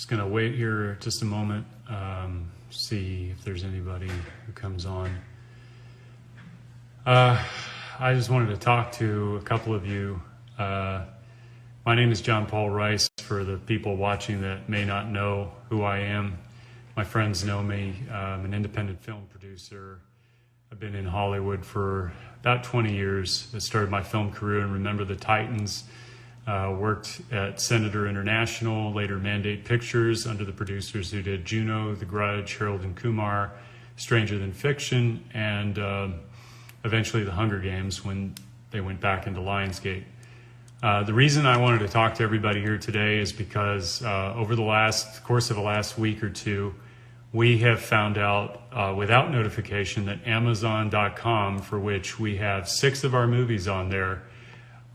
Just gonna wait here just a moment, see if there's anybody who comes on. I just wanted to talk to a couple of you. My name is John Paul Rice. For the people watching that may not know who I am, my friends know me. I'm an independent film producer. I've been in Hollywood for about 20 years. I started my film career in Remember the Titans. Worked at Senator International, later Mandate Pictures, under the producers who did Juno, The Grudge, Harold and Kumar, Stranger Than Fiction, and eventually The Hunger Games when they went back into Lionsgate. The reason I wanted to talk to everybody here today is because over the course of the last week or two, we have found out without notification that Amazon.com, for which we have 6 of our movies on there,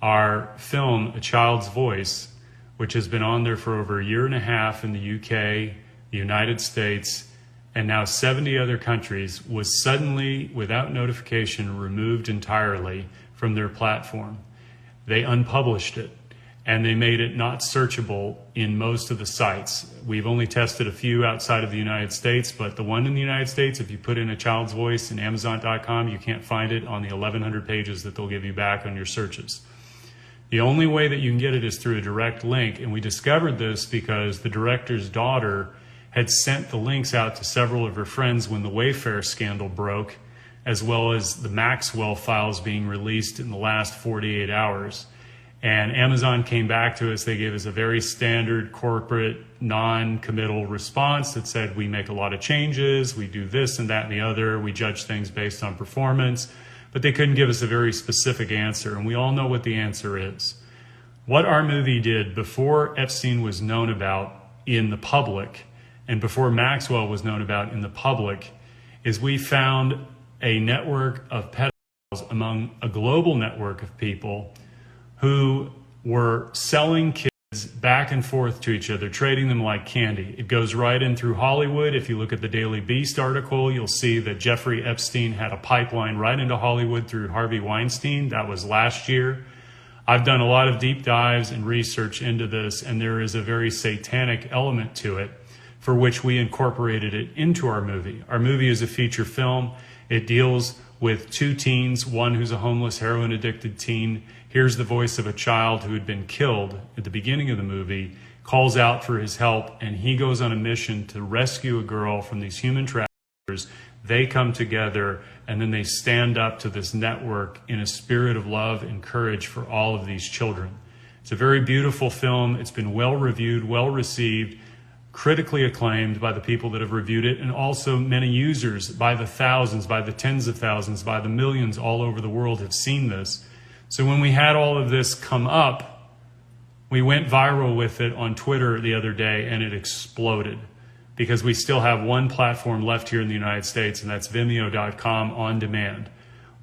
our film, A Child's Voice, which has been on there for over a year and a half in the UK, the United States, and now 70 other countries, was suddenly, without notification, removed entirely from their platform. They unpublished it, and they made it not searchable in most of the sites. We've only tested a few outside of the United States, but the one in the United States, if you put in A Child's Voice in Amazon.com, you can't find it on the 1,100 pages that they'll give you back on your searches. The only way that you can get it is through a direct link, and we discovered this because the director's daughter had sent the links out to several of her friends when the Wayfair scandal broke, as well as the Maxwell files being released in the last 48 hours. And Amazon came back to us. They gave us a very standard corporate non-committal response that said, we make a lot of changes, we do this and that and the other, we judge things based on performance. But they couldn't give us a very specific answer, and we all know what the answer is. What our movie did before Epstein was known about in the public, and before Maxwell was known about in the public, is we found a network of pedophiles among a global network of people who were selling kids back and forth to each other, trading them like candy. It goes right in through Hollywood. If you look at the Daily Beast article, you'll see that Jeffrey Epstein had a pipeline right into Hollywood through Harvey Weinstein. That was last year. I've done a lot of deep dives and research into this, and there is a very satanic element to it, for which we incorporated it into our movie. Our movie is a feature film. It deals with 2 teens, one who's a homeless, heroin-addicted teen, hears the voice of a child who had been killed at the beginning of the movie, calls out for his help, and he goes on a mission to rescue a girl from these human traffickers. They come together, and then they stand up to this network in a spirit of love and courage for all of these children. It's a very beautiful film. It's been well-reviewed, well-received, critically acclaimed by the people that have reviewed it, and also many users by the thousands, by the tens of thousands, by the millions all over the world have seen this. So when we had all of this come up, we went viral with it on Twitter the other day, and it exploded because we still have one platform left here in the United States, and that's Vimeo.com on demand.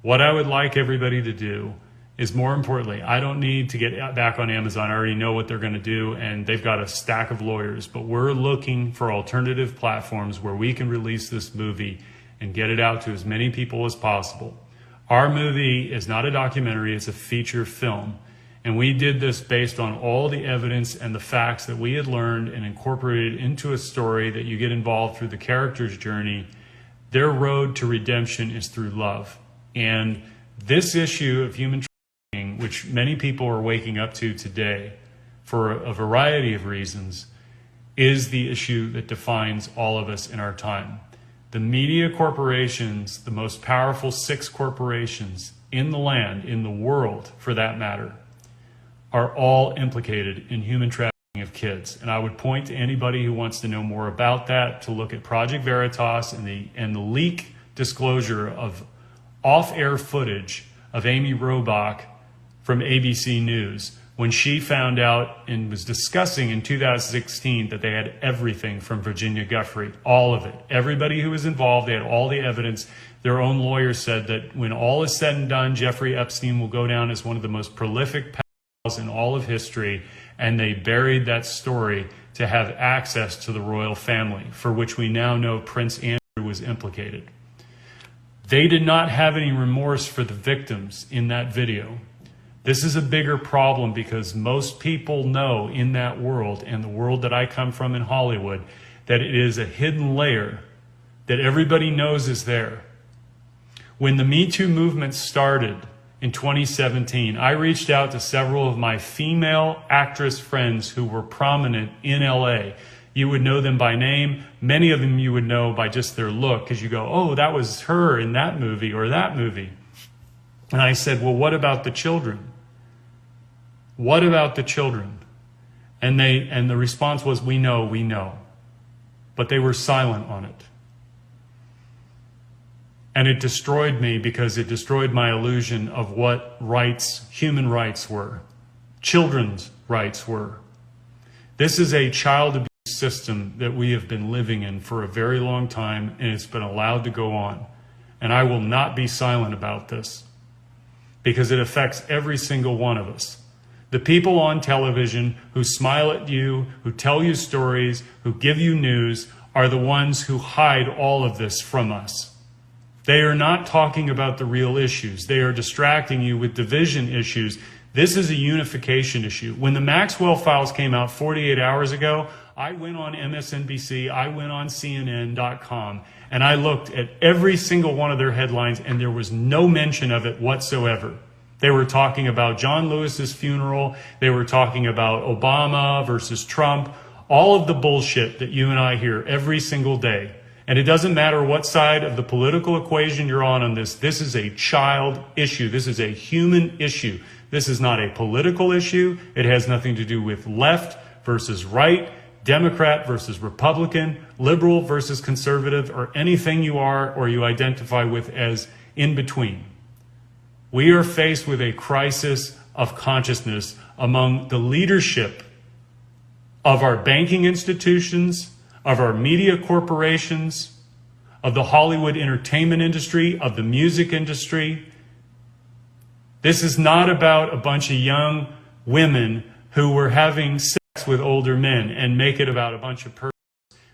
What I would like everybody to do is, more importantly, I don't need to get back on Amazon. I already know what they're going to do, and they've got a stack of lawyers, but we're looking for alternative platforms where we can release this movie and get it out to as many people as possible. Our movie is not a documentary, it's a feature film. And we did this based on all the evidence and the facts that we had learned and incorporated into a story that you get involved through the character's journey. Their road to redemption is through love. And this issue of human trafficking, which many people are waking up to today for a variety of reasons, is the issue that defines all of us in our time. The media corporations, the most powerful 6 corporations in the land, in the world for that matter, are all implicated in human trafficking of kids. And I would point to anybody who wants to know more about that to look at Project Veritas and the leak disclosure of off-air footage of Amy Robach from ABC News, when she found out and was discussing in 2016 that they had everything from Virginia Giuffre, all of it. Everybody who was involved, they had all the evidence. Their own lawyers said that when all is said and done, Jeffrey Epstein will go down as one of the most prolific pedophiles in all of history, and they buried that story to have access to the royal family, for which we now know Prince Andrew was implicated. They did not have any remorse for the victims in that video. This is a bigger problem because most people know in that world, and the world that I come from in Hollywood, that it is a hidden layer that everybody knows is there. When the Me Too movement started in 2017, I reached out to several of my female actress friends who were prominent in LA. You would know them by name. Many of them you would know by just their look, because you go, oh, that was her in that movie or that movie. And I said, well, what about the children? What about the children? And the response was, we know. But they were silent on it. And it destroyed me because it destroyed my illusion of what rights, human rights were, children's rights were. This is a child abuse system that we have been living in for a very long time, and it's been allowed to go on. And I will not be silent about this because it affects every single one of us. The people on television who smile at you, who tell you stories, who give you news, are the ones who hide all of this from us. They are not talking about the real issues. They are distracting you with division issues. This is a unification issue. When the Maxwell files came out 48 hours ago, I went on MSNBC, I went on CNN.com, and I looked at every single one of their headlines, and there was no mention of it whatsoever. They were talking about John Lewis's funeral. They were talking about Obama versus Trump, all of the bullshit that you and I hear every single day. And it doesn't matter what side of the political equation you're on this. This is a child issue. This is a human issue. This is not a political issue. It has nothing to do with left versus right, Democrat versus Republican, liberal versus conservative, or anything you are or you identify with as in between. We are faced with a crisis of consciousness among the leadership of our banking institutions, of our media corporations, of the Hollywood entertainment industry, of the music industry. This is not about a bunch of young women who were having sex with older men and make it about a bunch of persons.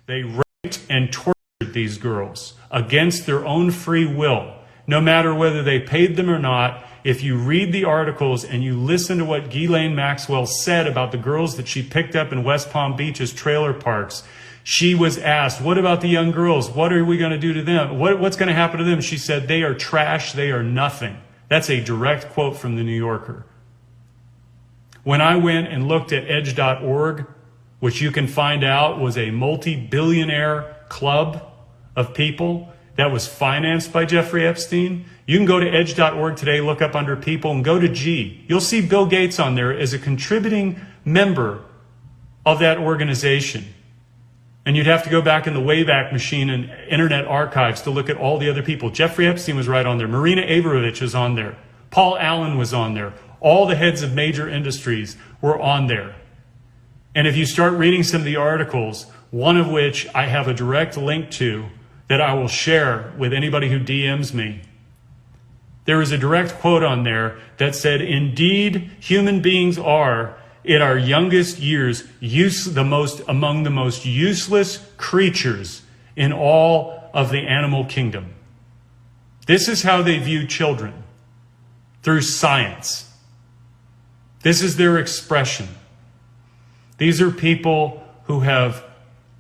They raped and tortured these girls against their own free will, no matter whether they paid them or not. If you read the articles and you listen to what Ghislaine Maxwell said about the girls that she picked up in West Palm Beach's trailer parks, she was asked, what about the young girls? What are we going to do to them? What's going to happen to them? She said, they are trash. They are nothing. That's a direct quote from the New Yorker. When I went and looked at edge.org, which you can find out was a multi-billionaire club of people that was financed by Jeffrey Epstein, you can go to edge.org today, look up under people, and go to G. You'll see Bill Gates on there as a contributing member of that organization. And you'd have to go back in the Wayback Machine and Internet Archives to look at all the other people. Jeffrey Epstein was right on there. Marina Abramovich was on there. Paul Allen was on there. All the heads of major industries were on there. And if you start reading some of the articles, one of which I have a direct link to that I will share with anybody who DMs me, there is a direct quote on there that said, indeed, human beings are, in our youngest years, among the most useless creatures in all of the animal kingdom. This is how they view children, through science. This is their expression. These are people who have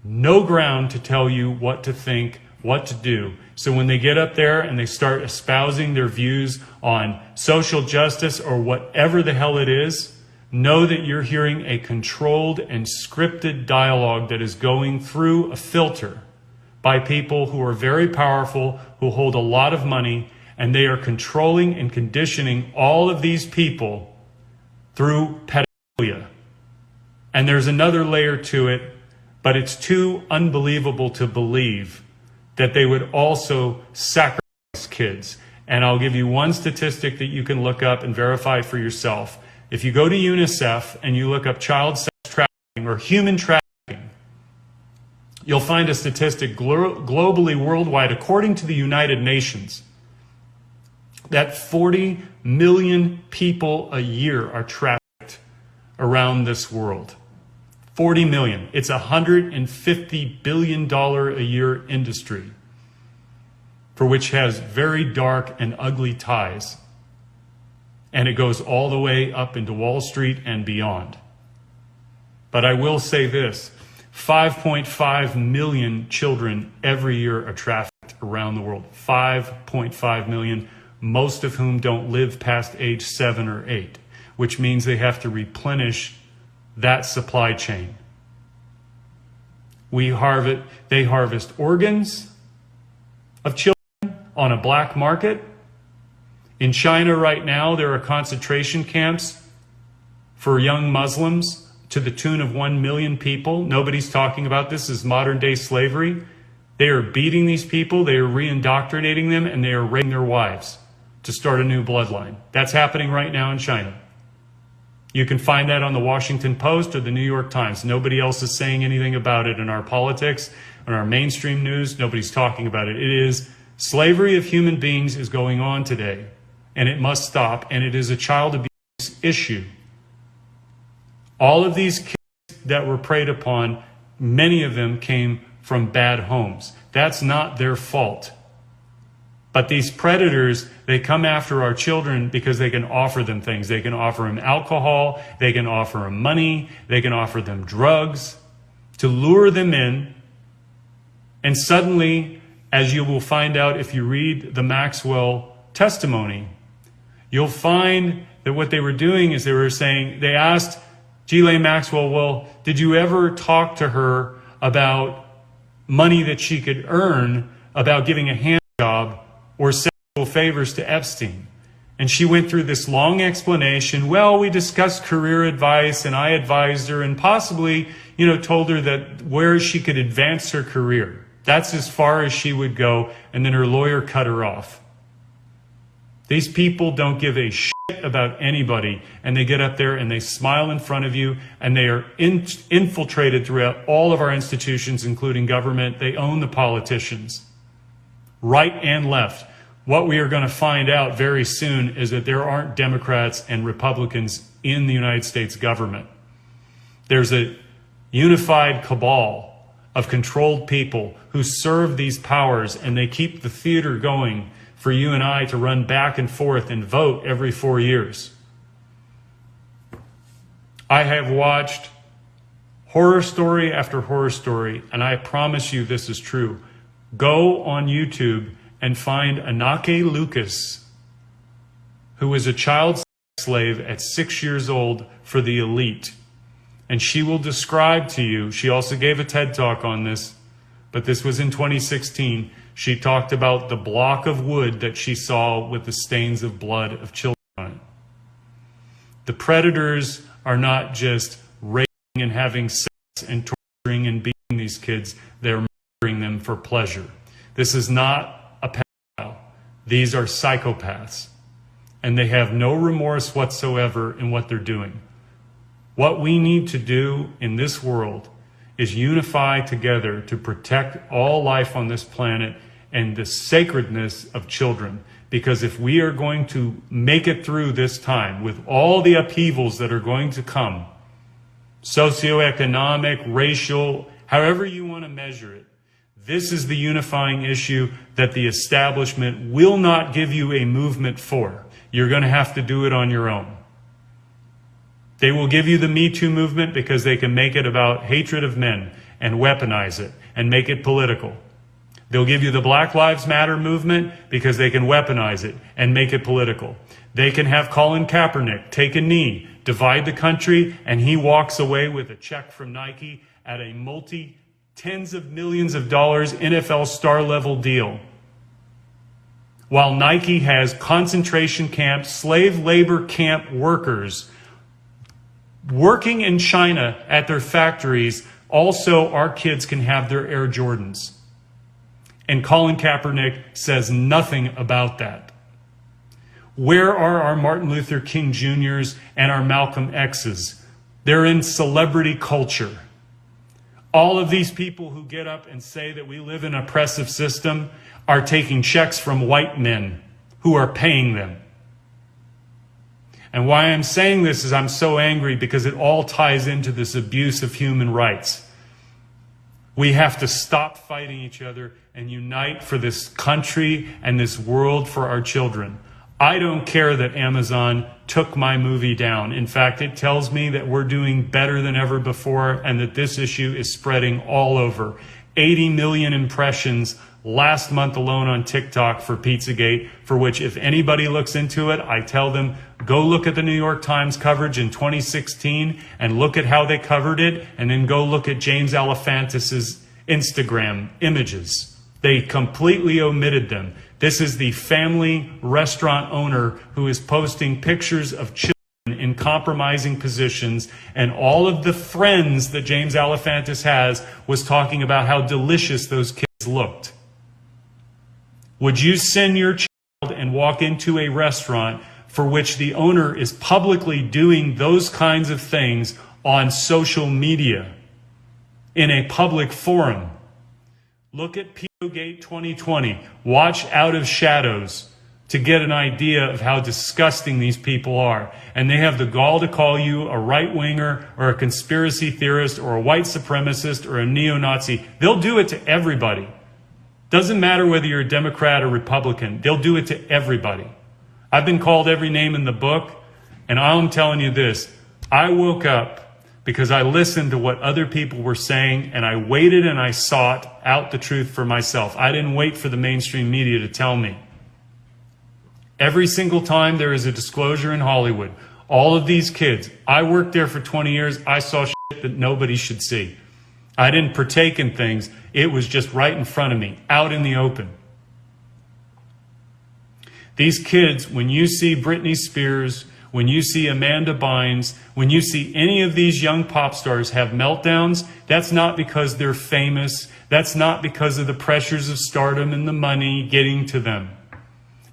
no ground to tell you what to think, what to do. So when they get up there and they start espousing their views on social justice or whatever the hell it is, know that you're hearing a controlled and scripted dialogue that is going through a filter by people who are very powerful, who hold a lot of money, and they are controlling and conditioning all of these people through pedophilia. And there's another layer to it, but it's too unbelievable to believe that they would also sacrifice kids. And I'll give you one statistic that you can look up and verify for yourself. If you go to UNICEF and you look up child sex trafficking or human trafficking, you'll find a statistic globally, worldwide, according to the United Nations, that 40 million people a year are trafficked around this world. 40 million. It's a $150 billion a year industry for which has very dark and ugly ties. And it goes all the way up into Wall Street and beyond. But I will say this, 5.5 million children every year are trafficked around the world. 5.5 million, most of whom don't live past age 7 or 8, which means they have to replenish that supply chain. They harvest organs of children on a black market. In China right now, there are concentration camps for young Muslims to the tune of 1 million people. Nobody's talking about this. This is modern day slavery. They are beating these people, they are re-indoctrinating them, and they are raping their wives to start a new bloodline. That's happening right now in China. You can find that on the Washington Post or the New York Times. Nobody else is saying anything about it in our politics, in our mainstream news. Nobody's talking about it. It is slavery of human beings is going on today, and it must stop, and it is a child abuse issue. All of these kids that were preyed upon, many of them came from bad homes. That's not their fault. But these predators, they come after our children because they can offer them things. They can offer them alcohol, they can offer them money, they can offer them drugs to lure them in. And suddenly, as you will find out if you read the Maxwell testimony, you'll find that what they were doing is they asked Ghislaine Maxwell, well, did you ever talk to her about money that she could earn, about giving a hand job or sexual favors to Epstein? And she went through this long explanation. Well, we discussed career advice, and I advised her and possibly, told her that where she could advance her career. That's as far as she would go, and then her lawyer cut her off. These people don't give a shit about anybody, and they get up there and they smile in front of you, and they are infiltrated throughout all of our institutions, including government. They own the politicians, right and left. What we are going to find out very soon is that there aren't Democrats and Republicans in the United States government. There's a unified cabal of controlled people who serve these powers, and they keep the theater going for you and I to run back and forth and vote every 4 years. I have watched horror story after horror story, and I promise you this is true. Go on YouTube and find Anake Lucas, who was a child slave at 6 years old for the elite. And she will describe to you, she also gave a TED Talk on this, but this was in 2016. She talked about the block of wood that she saw with the stains of blood of children on it. The predators are not just raping and having sex and torturing and beating these kids. They're murdering them for pleasure. This is not a pedophile. These are psychopaths. And they have no remorse whatsoever in what they're doing. What we need to do in this world is unify together to protect all life on this planet and the sacredness of children. Because if we are going to make it through this time with all the upheavals that are going to come, socioeconomic, racial, however you want to measure it, this is the unifying issue that the establishment will not give you a movement for. You're going to have to do it on your own. They will give you the Me Too movement because they can make it about hatred of men and weaponize it and make it political. They'll give you the Black Lives Matter movement because they can weaponize it and make it political. They can have Colin Kaepernick take a knee, divide the country, and he walks away with a check from Nike at a tens of millions of dollars NFL star level deal. While Nike has concentration camp, slave labor camp workers working in China at their factories, also our kids can have their Air Jordans. And Colin Kaepernick says nothing about that. Where are our Martin Luther King Jr.'s and our Malcolm X's? They're in celebrity culture. All of these people who get up and say that we live in an oppressive system are taking checks from white men who are paying them. And why I'm saying this is I'm so angry because it all ties into this abuse of human rights. We have to stop fighting each other and unite for this country and this world for our children. I don't care that Amazon took my movie down. In fact, it tells me that we're doing better than ever before and that this issue is spreading all over. 80 million impressions last month alone on TikTok for Pizzagate, for which if anybody looks into it, I tell them, go look at the New York Times coverage in 2016 and look at how they covered it, and then go look at James Alefantis' Instagram images. They completely omitted them. This is the family restaurant owner who is posting pictures of children in compromising positions, and all of the friends that James Alefantis has was talking about how delicious those kids looked. Would you send your child and walk into a restaurant for which the owner is publicly doing those kinds of things on social media in a public forum? Look at Pizzagate 2020. Watch Out of Shadows to get an idea of how disgusting these people are. And they have the gall to call you a right-winger or a conspiracy theorist or a white supremacist or a neo-Nazi. They'll do it to everybody. Doesn't matter whether you're a Democrat or Republican. They'll do it to everybody. I've been called every name in the book, and I'm telling you this. I woke up because I listened to what other people were saying, and I waited and I sought out the truth for myself. I didn't wait for the mainstream media to tell me. Every single time there is a disclosure in Hollywood, all of these kids, I worked there for 20 years, I saw shit that nobody should see. I didn't partake in things. It was just right in front of me, out in the open. These kids, when you see Britney Spears, when you see Amanda Bynes, when you see any of these young pop stars have meltdowns, that's not because they're famous. That's not because of the pressures of stardom and the money getting to them.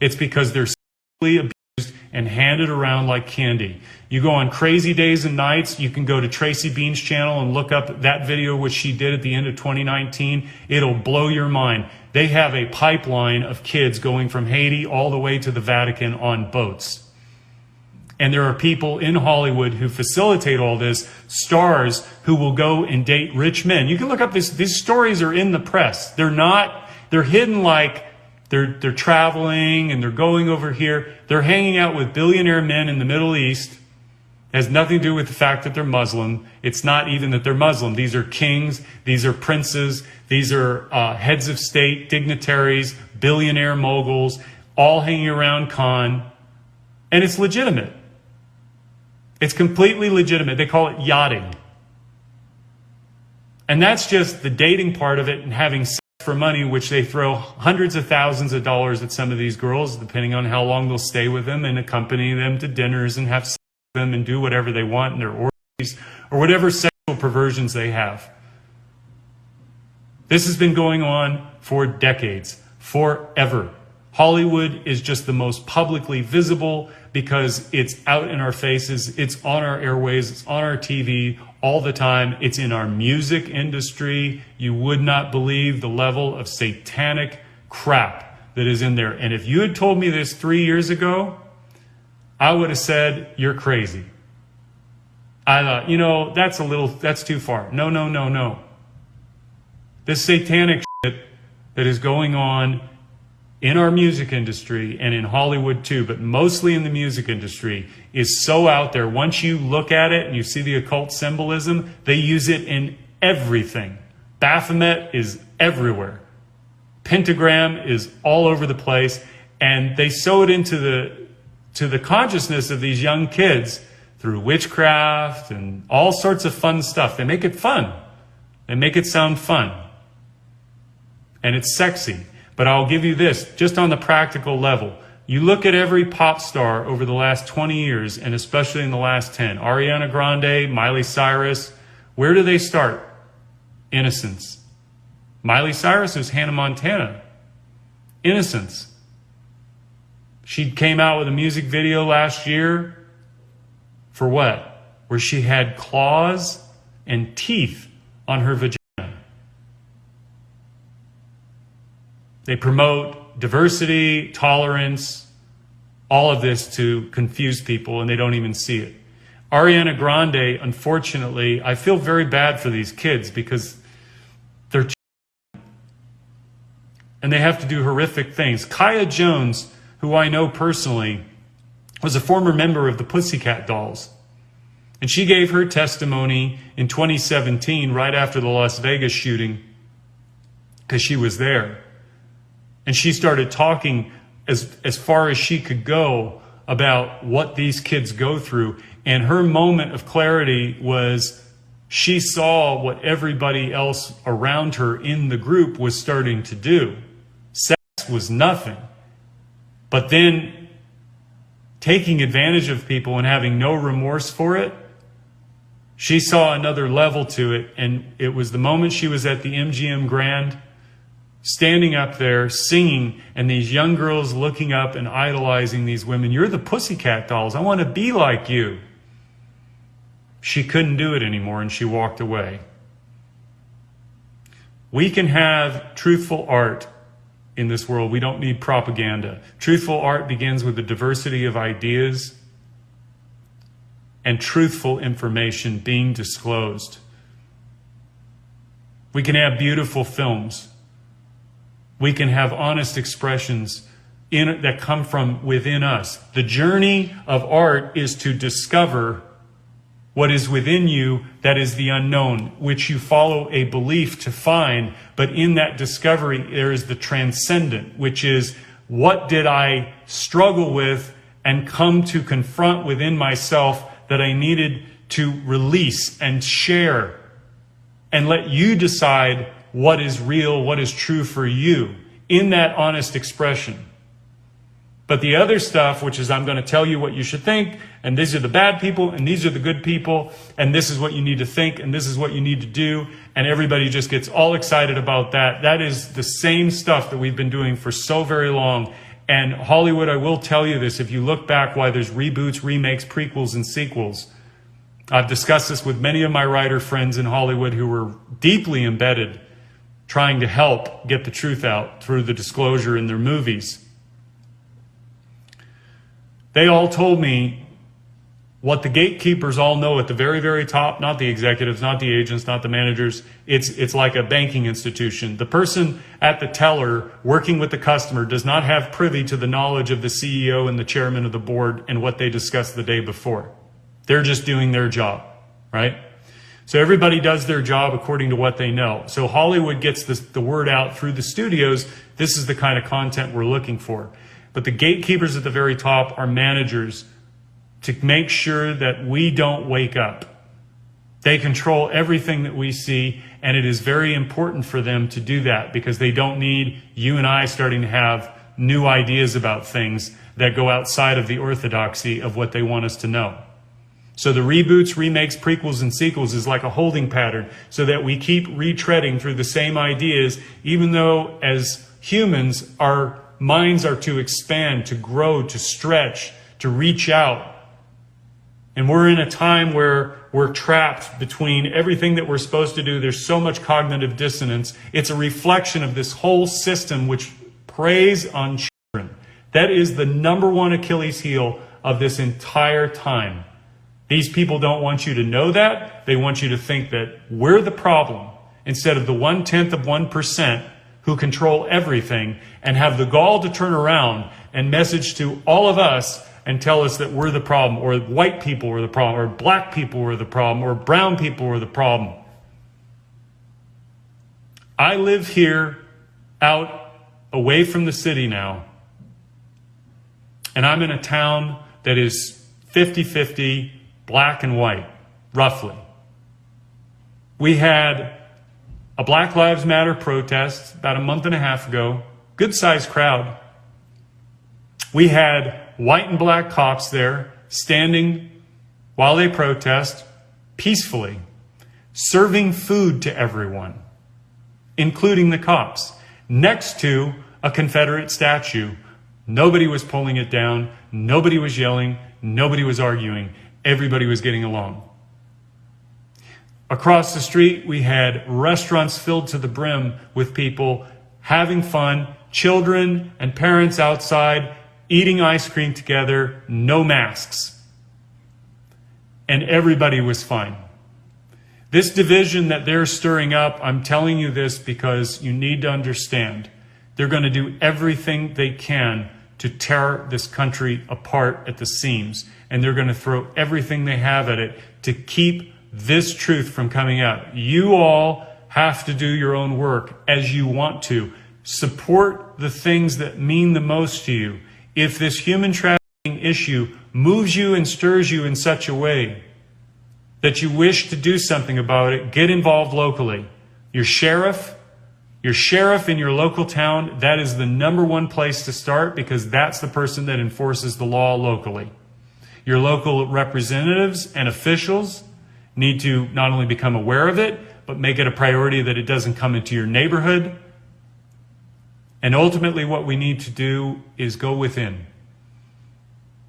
It's because they're sexually abused and handed around like candy. You go on crazy days and nights, you can go to Tracy Bean's channel and look up that video which she did at the end of 2019. It'll blow your mind. They have a pipeline of kids going from Haiti all the way to the Vatican on boats. And there are people in Hollywood who facilitate all this, stars who will go and date rich men. You can look up this, these stories are in the press. They're hidden like they're traveling and they're going over here. They're hanging out with billionaire men in the Middle East. It has nothing to do with the fact that they're Muslim. It's not even that they're Muslim. These are kings. These are princes. These are heads of state, dignitaries, billionaire moguls, all hanging around Cannes. And it's legitimate. It's completely legitimate. They call it yachting. And that's just the dating part of it and having sex for money, which they throw hundreds of thousands of dollars at some of these girls, depending on how long they'll stay with them, and accompany them to dinners and have sex with them and do whatever they want in their orgies or whatever sexual perversions they have. This has been going on for decades, forever. Hollywood is just the most publicly visible because it's out in our faces, it's on our airways, it's on our TV all the time. It's in our music industry. You would not believe the level of satanic crap that is in there. And if you had told me this 3 years ago, I would have said, you're crazy. I thought, you know, that's too far. No, no, no, no. This satanic shit that is going on in our music industry and in Hollywood too, but mostly in the music industry, is so out there. Once you look at it and you see the occult symbolism, they use it in everything. Baphomet is everywhere. Pentagram is all over the place, and they sew it into the consciousness of these young kids through witchcraft and all sorts of fun stuff. They make it fun. They make it sound fun. And it's sexy. But I'll give you this, just on the practical level. You look at every pop star over the last 20 years, and especially in the last 10. Ariana Grande, Miley Cyrus. Where do they start? Innocence. Miley Cyrus was Hannah Montana. Innocence. She came out with a music video last year. For what? Where she had claws and teeth on her vagina. They promote diversity, tolerance, all of this to confuse people, and they don't even see it. Ariana Grande, unfortunately, I feel very bad for these kids because they're and they have to do horrific things. Kaya Jones, who I know personally, was a former member of the Pussycat Dolls. And she gave her testimony in 2017, right after the Las Vegas shooting, because she was there. And she started talking as far as she could go about what these kids go through. And her moment of clarity was she saw what everybody else around her in the group was starting to do. Sex was nothing. But then taking advantage of people and having no remorse for it, she saw another level to it. And it was the moment she was at the MGM Grand, standing up there singing, and these young girls looking up and idolizing these women. You're the Pussycat Dolls. I want to be like you. She couldn't do it anymore, and she walked away. We can have truthful art in this world. We don't need propaganda. Truthful art begins with the diversity of ideas and truthful information being disclosed. We can have beautiful films. We can have honest expressions that come from within us. The journey of art is to discover what is within you that is the unknown, which you follow a belief to find. But in that discovery, there is the transcendent, which is, what did I struggle with and come to confront within myself that I needed to release and share, and let you decide what is real, what is true for you in that honest expression. But the other stuff, which is, I'm going to tell you what you should think, and these are the bad people, and these are the good people, and this is what you need to think, and this is what you need to do, and everybody just gets all excited about that. That is the same stuff that we've been doing for so very long. And Hollywood, I will tell you this, if you look back why there's reboots, remakes, prequels, and sequels, I've discussed this with many of my writer friends in Hollywood who were deeply embedded, trying to help get the truth out through the disclosure in their movies. They all told me what the gatekeepers all know at the very, very top, not the executives, not the agents, not the managers. It's like a banking institution. The person at the teller working with the customer does not have privy to the knowledge of the CEO and the chairman of the board and what they discussed the day before. They're just doing their job, right? So everybody does their job according to what they know. So Hollywood gets the word out through the studios. This is the kind of content we're looking for. But the gatekeepers at the very top are managers to make sure that we don't wake up. They control everything that we see, and it is very important for them to do that because they don't need you and I starting to have new ideas about things that go outside of the orthodoxy of what they want us to know. So the reboots, remakes, prequels, and sequels is like a holding pattern so that we keep retreading through the same ideas, even though as humans, our minds are to expand, to grow, to stretch, to reach out. And we're in a time where we're trapped between everything that we're supposed to do. There's so much cognitive dissonance. It's a reflection of this whole system which preys on children. That is the number one Achilles heel of this entire time. These people don't want you to know that. They want you to think that we're the problem instead of the 0.1% who control everything and have the gall to turn around and message to all of us and tell us that we're the problem, or white people were the problem, or black people were the problem, or brown people were the problem. I live here out away from the city now, and I'm in a town that is 50-50 black and white, roughly. We had a Black Lives Matter protest about a month and a half ago, good-sized crowd. We had white and black cops there standing while they protest peacefully, serving food to everyone, including the cops, next to a Confederate statue. Nobody was pulling it down. Nobody was yelling. Nobody was arguing. Everybody was getting along. Across the street, we had restaurants filled to the brim with people having fun, children and parents outside eating ice cream together, no masks. And everybody was fine. This division that they're stirring up, I'm telling you this because you need to understand, they're going to do everything they can to tear this country apart at the seams. And they're going to throw everything they have at it to keep this truth from coming out. You all have to do your own work as you want to. Support the things that mean the most to you. If this human trafficking issue moves you and stirs you in such a way that you wish to do something about it, get involved locally. Your sheriff in your local town, that is the #1 place to start, because that's the person that enforces the law locally. Your local representatives and officials need to not only become aware of it, but make it a priority that it doesn't come into your neighborhood. And ultimately what we need to do is go within.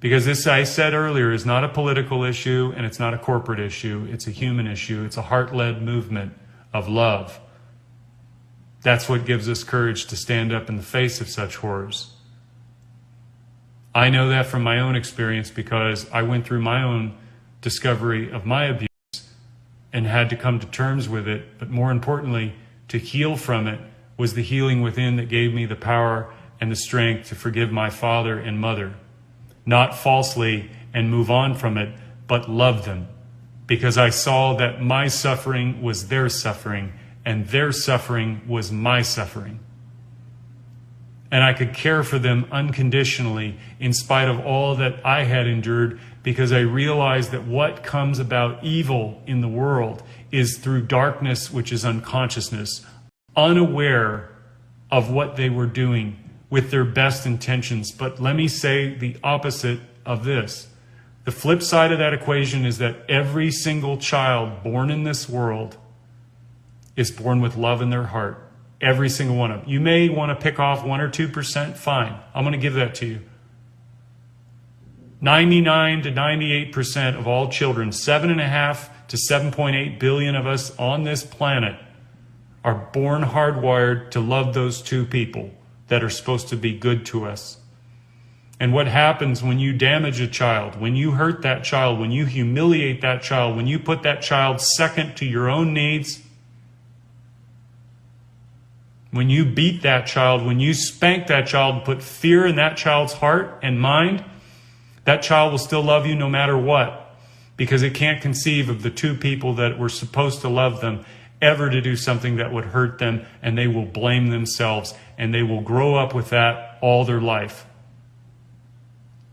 Because this, I said earlier, is not a political issue and it's not a corporate issue. It's a human issue. It's a heart-led movement of love. That's what gives us courage to stand up in the face of such horrors. I know that from my own experience, because I went through my own discovery of my abuse and had to come to terms with it. But more importantly, to heal from it was the healing within that gave me the power and the strength to forgive my father and mother. Not falsely and move on from it, but love them. Because I saw that my suffering was their suffering, and their suffering was my suffering. And I could care for them unconditionally in spite of all that I had endured, because I realized that what comes about evil in the world is through darkness, which is unconsciousness, unaware of what they were doing with their best intentions. But let me say the opposite of this. The flip side of that equation is that every single child born in this world is born with love in their heart. Every single one of them. You may want to pick off 1 or 2%, fine. I'm going to give that to you. 99 to 98% of all children, 7.5 to 7.8 billion of us on this planet, are born hardwired to love those two people that are supposed to be good to us. And what happens when you damage a child, when you hurt that child, when you humiliate that child, when you put that child second to your own needs, when you beat that child, when you spank that child and put fear in that child's heart and mind, that child will still love you no matter what, because it can't conceive of the two people that were supposed to love them ever to do something that would hurt them, and they will blame themselves, and they will grow up with that all their life.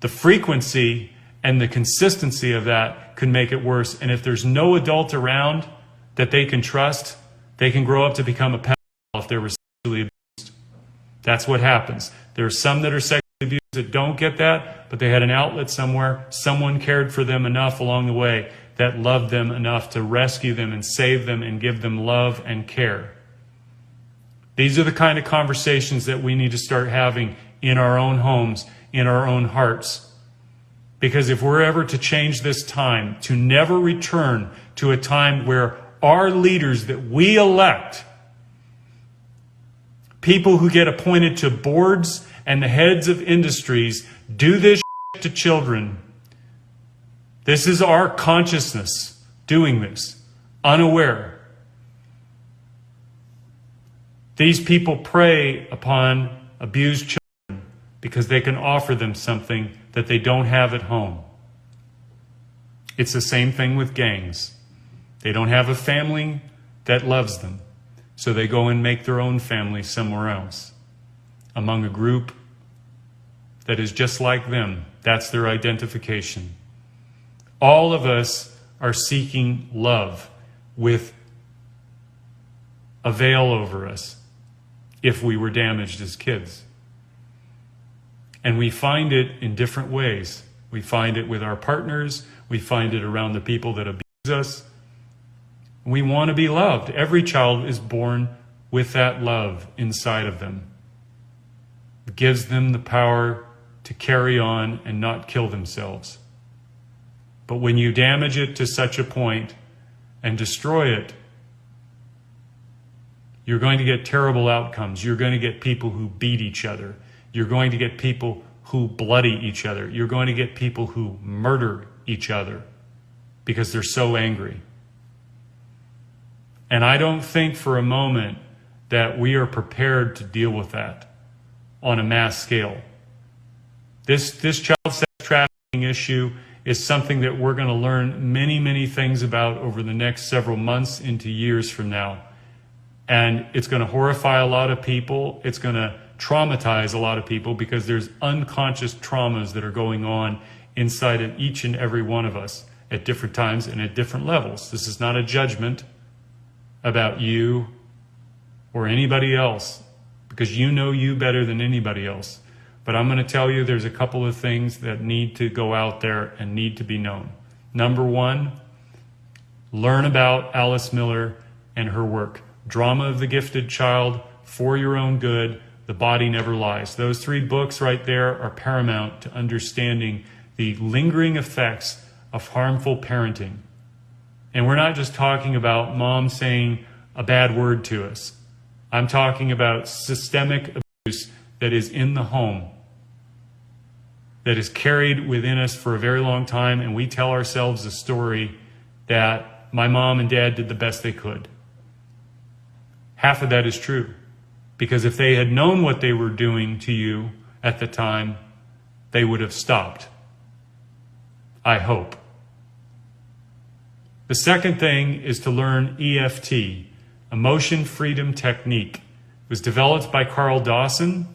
The frequency and the consistency of that could make it worse. And if there's no adult around that they can trust, they can grow up to become a pedophile if they're sexually abused. That's what happens. There are some that are sexually abused that don't get that, but they had an outlet somewhere. Someone cared for them enough along the way that loved them enough to rescue them and save them and give them love and care. These are the kind of conversations that we need to start having in our own homes, in our own hearts. Because if we're ever to change this time, to never return to a time where our leaders that we elect, people who get appointed to boards and the heads of industries, do this to children. This is our consciousness doing this, unaware. These people prey upon abused children because they can offer them something that they don't have at home. It's the same thing with gangs. They don't have a family that loves them, so they go and make their own family somewhere else, among a group that is just like them. That's their identification. All of us are seeking love with a veil over us if we were damaged as kids. And we find it in different ways. We find it with our partners. We find it around the people that abuse us. We want to be loved. Every child is born with that love inside of them. It gives them the power to carry on and not kill themselves. But when you damage it to such a point and destroy it, you're going to get terrible outcomes. You're going to get people who beat each other. You're going to get people who bloody each other. You're going to get people who murder each other because they're so angry. And I don't think for a moment that we are prepared to deal with that on a mass scale. This child sex trafficking issue is something that we're going to learn many, many things about over the next several months into years from now. And it's going to horrify a lot of people. It's going to traumatize a lot of people because there's unconscious traumas that are going on inside of each and every one of us at different times and at different levels. This is not a judgment about you or anybody else, because you know you better than anybody else. But I'm going to tell you there's a couple of things that need to go out there and need to be known. Number one, learn about Alice Miller and her work. Drama of the Gifted Child, For Your Own Good, The Body Never Lies. Those 3 books right there are paramount to understanding the lingering effects of harmful parenting. And we're not just talking about mom saying a bad word to us. I'm talking about systemic abuse that is in the home, that is carried within us for a very long time, and we tell ourselves a story that my mom and dad did the best they could. Half of that is true, because if they had known what they were doing to you at the time, they would have stopped. I hope. The second thing is to learn EFT, Emotion Freedom Technique. It was developed by Carl Dawson,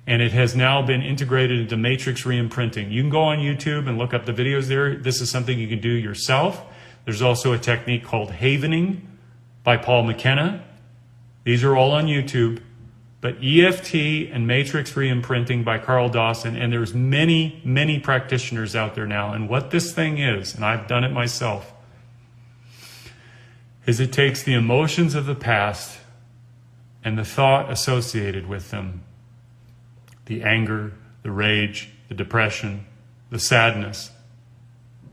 and it has now been integrated into matrix re-imprinting. You can go on YouTube and look up the videos there. This is something you can do yourself. There's also a technique called havening by Paul McKenna. These are all on YouTube. But EFT and matrix re-imprinting by Carl Dawson, and there's many, many practitioners out there now. And what this thing is, and I've done it myself, is it takes the emotions of the past and the thought associated with them, the anger, the rage, the depression, the sadness,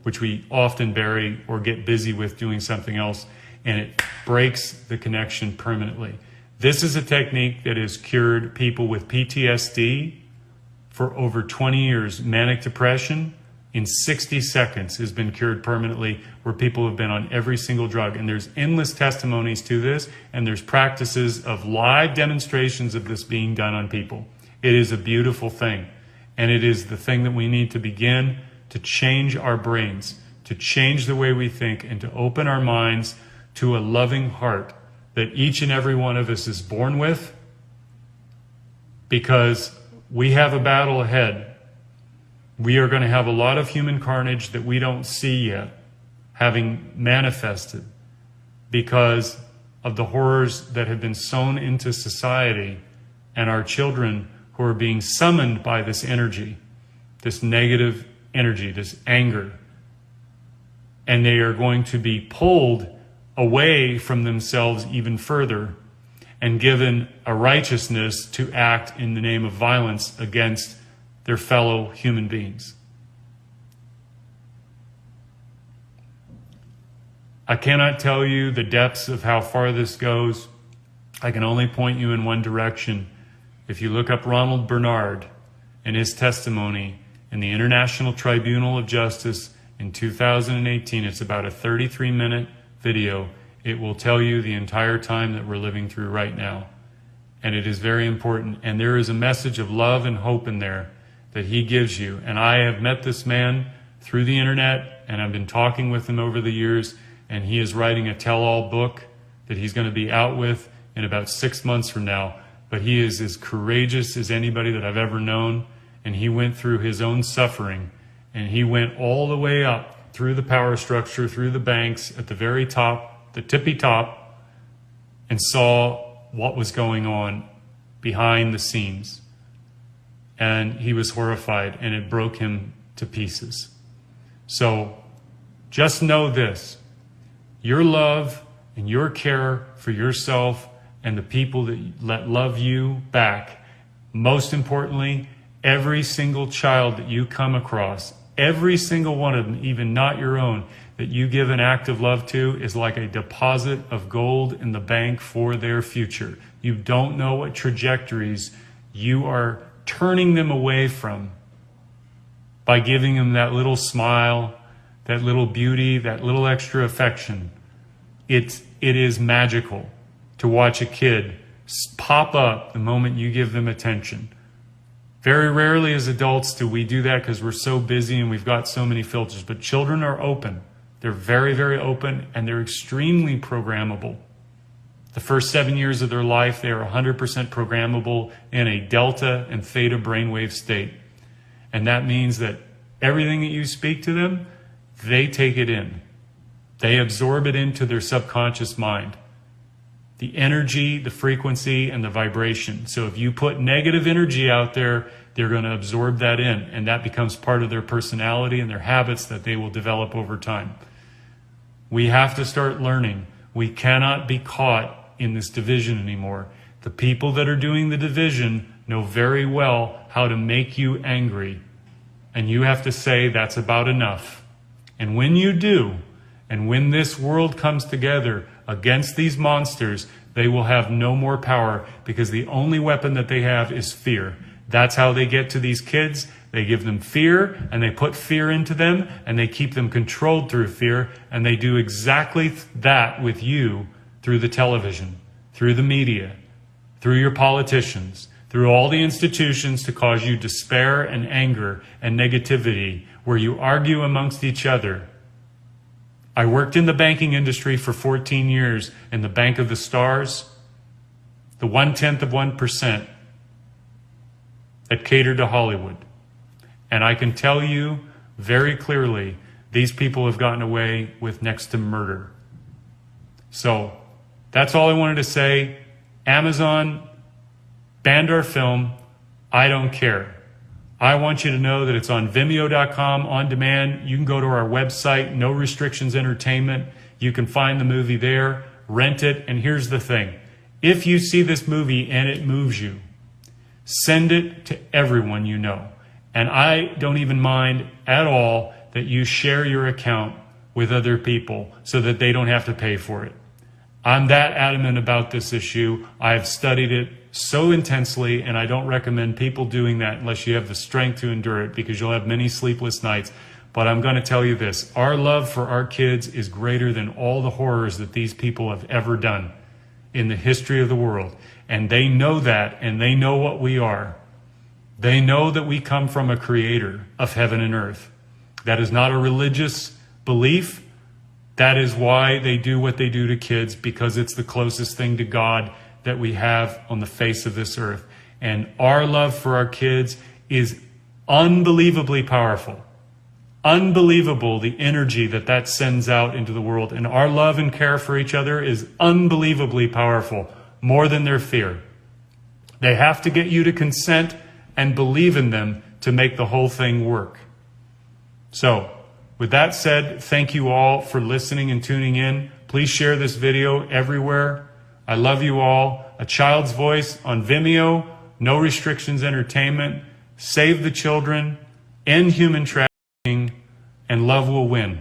which we often bury or get busy with doing something else, and it breaks the connection permanently. This is a technique that has cured people with PTSD for over 20 years. Manic depression in 60 seconds has been cured permanently, where people have been on every single drug. And there's endless testimonies to this, and there's practices of live demonstrations of this being done on people. It is a beautiful thing, and it is the thing that we need to begin to change our brains, to change the way we think, and to open our minds to a loving heart that each and every one of us is born with, because we have a battle ahead. We are going to have a lot of human carnage that we don't see yet having manifested because of the horrors that have been sown into society, and our children who are being summoned by this energy, this negative energy, this anger. And they are going to be pulled away from themselves even further and given a righteousness to act in the name of violence against their fellow human beings. I cannot tell you the depths of how far this goes. I can only point you in one direction. If you look up Ronald Bernard and his testimony in the International Tribunal of Justice in 2018, it's about a 33-minute video. It will tell you the entire time that we're living through right now. And it is very important. And there is a message of love and hope in there that he gives you. And I have met this man through the internet, and I've been talking with him over the years, and he is writing a tell-all book that he's going to be out with in about 6 months from now. But he is as courageous as anybody that I've ever known, and he went through his own suffering, and he went all the way up through the power structure, through the banks, at the very top, the tippy top, and saw what was going on behind the scenes. And he was horrified, and it broke him to pieces. So just know this: your love and your care for yourself and the people that love you back, most importantly, every single child that you come across, every single one of them, even not your own, that you give an act of love to, is like a deposit of gold in the bank for their future. You don't know what trajectories you are turning them away from by giving them that little smile, that little beauty, that little extra affection. It is magical to watch a kid pop up the moment you give them attention. Very rarely as adults do we do that because we're so busy and we've got so many filters. But children are open. They're very, very open, and they're extremely programmable. The first 7 years of their life, they are 100% programmable in a delta and theta brainwave state. And that means that everything that you speak to them, they take it in. They absorb it into their subconscious mind. The energy, the frequency, and the vibration. So if you put negative energy out there, they're going to absorb that in, and that becomes part of their personality and their habits that they will develop over time. We have to start learning. We cannot be caught in this division anymore. The people that are doing the division know very well how to make you angry, and you have to say that's about enough. And when you do, and when this world comes together against these monsters, they will have no more power, because the only weapon that they have is fear. That's how they get to these kids. They give them fear, and they put fear into them, and they keep them controlled through fear, and they do exactly that with you through the television, through the media, through your politicians, through all the institutions to cause you despair and anger and negativity, where you argue amongst each other. I worked in the banking industry for 14 years in the Bank of the Stars, the 1/10% that catered to Hollywood. And I can tell you very clearly, these people have gotten away with next to murder. So that's all I wanted to say. Amazon banned our film. I don't care. I want you to know that it's on Vimeo.com on demand. You can go to our website, No Restrictions Entertainment. You can find the movie there, rent it. And here's the thing. If you see this movie and it moves you, send it to everyone you know. And I don't even mind at all that you share your account with other people so that they don't have to pay for it. I'm that adamant about this issue. I've studied it so intensely, and I don't recommend people doing that unless you have the strength to endure it, because you'll have many sleepless nights. But I'm going to tell you this. Our love for our kids is greater than all the horrors that these people have ever done in the history of the world. And they know that, and they know what we are. They know that we come from a creator of heaven and earth. That is not a religious belief. That is why they do what they do to kids, because it's the closest thing to God that we have on the face of this earth. And our love for our kids is unbelievably powerful. Unbelievable, the energy that that sends out into the world. And our love and care for each other is unbelievably powerful, more than their fear. They have to get you to consent and believe in them to make the whole thing work. So, with that said, thank you all for listening and tuning in. Please share this video everywhere. I love you all. A Child's Voice on Vimeo, No Restrictions Entertainment. Save the children, end human trafficking, and love will win.